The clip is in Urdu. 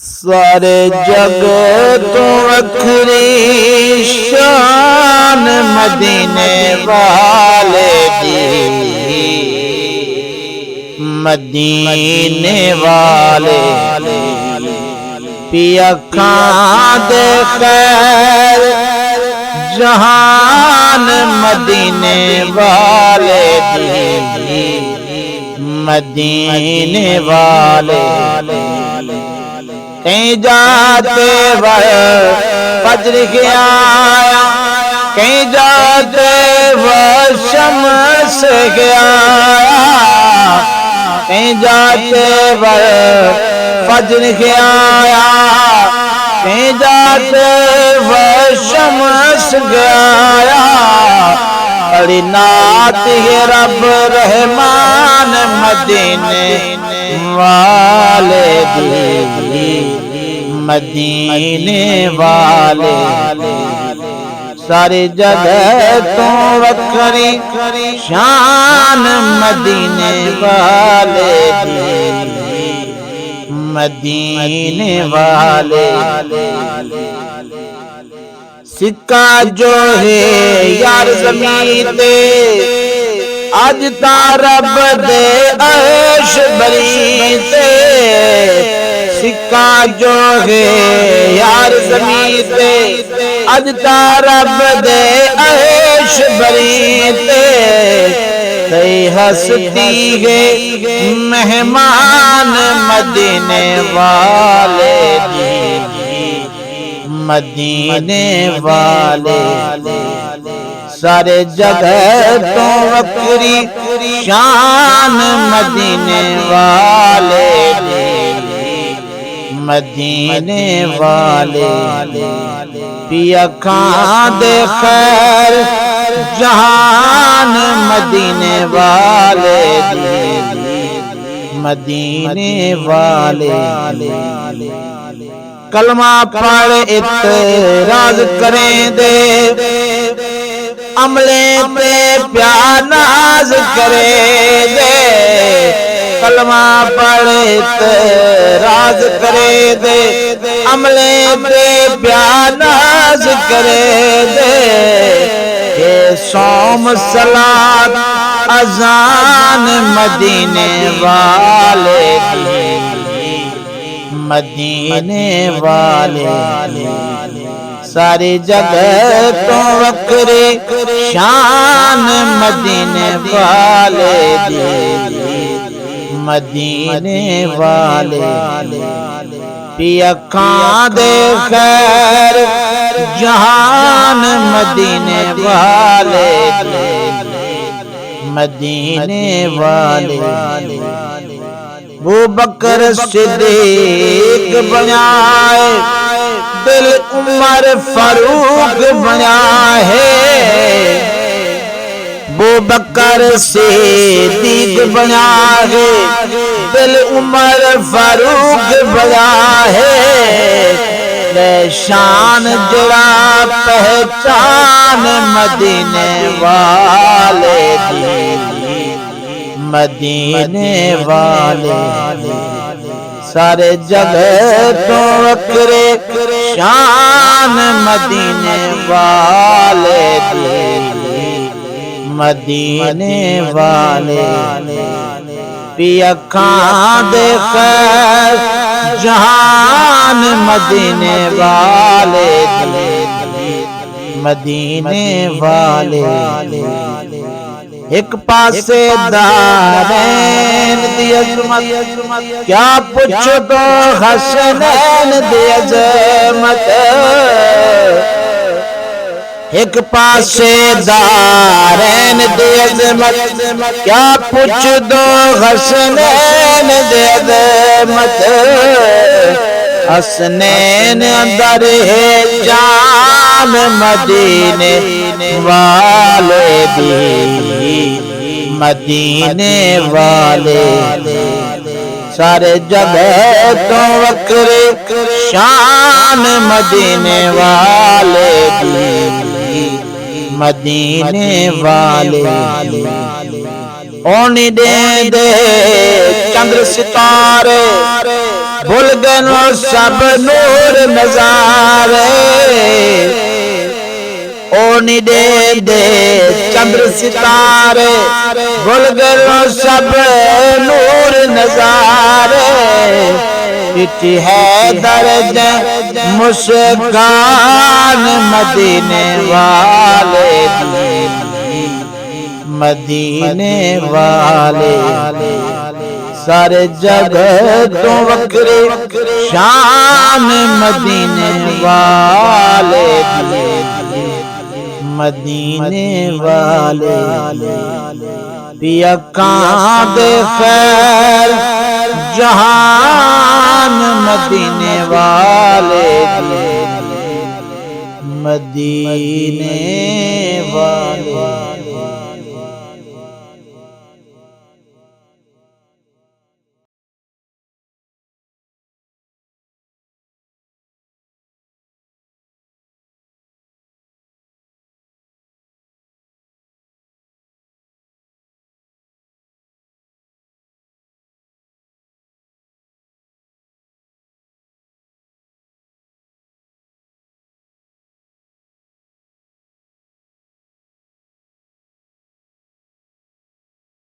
سارے جگ تو وکھری شان مدینے والے دی، مدینے والے پیا کھان دے خیر جہان مدینے والے دی، مدینے والے کہیں جاتے فجر گیا کہیں جاتے شمس گیا کہیں جاتے فجر گیا کہیں جاتے شمس گیا بڑی نعت ہے رب رحمان مدینے والے دی، مدینے والے ساری جگہ تو وکھری شان مدینے والے دی، مدینے والے سکہ جو ہے یار زمین تے اج تا رب دے عرش بری تے، سکہ جو ہے یار زمین تے اج تا رب دے عرش بری تے، تے ہستی ہے مہمان مدینے والے دی، مدینے والے سارے جگہ تو وکھری شان مدینے والے دی، مدینے والے پیا کھان دے خیر جہان مدینے والے دی، مدینے والے کلمہ پڑھ اعتراض کریں دے عملے پہ پیار ناز کرے دے، کلمہ پڑھ اعتراض کرے دے عملے پہ پیار ناز کرے دے، اے صوم صلاۃ اذان مدینے والے دی، مدینے والے ساری جگہ تو وکھری شان مدینے والے دی، مدینے والے پیا کھان دے خیر جہان مدینے والے دی، مدینے والے ابوبکر صدیق بنائے دل عمر فاروق بنا ہے، ابوبکر صدیق بنا ہے دل عمر فاروق بنا ہے، شان جڑا پہچان مدینے والے دی، مدینے والے سارے جگہ تو وکھرے شان مدینے والے دی، مدینے والے پیا کھان دے خیر جہان مدینے والے دی، مدینے والے ایک پاسے دارین دی عظمت کیا پوچھ دو حسنین دی عظمت، ایک پاسے دارین دی عظمت کیا پوچھ دو حسنین دی عظمت، حسنین اندر ہے جان مدینے والے دی، مدینے والے سارے جگہ تو وکھری شان مدینے والے دی، مدینے والے اونی دے دے چندر ستارے بھول گئے سب نور نظارے اونی دے دے چندر ستارے بھول گئے سب نور نظارے اٹھی ہے درج مسکان مدینے والے مدینے والے سارے جگہ تو وکری شان مدینے والے مدینے والے پیا کان دے خیر جہان مدینے والے مدینے والے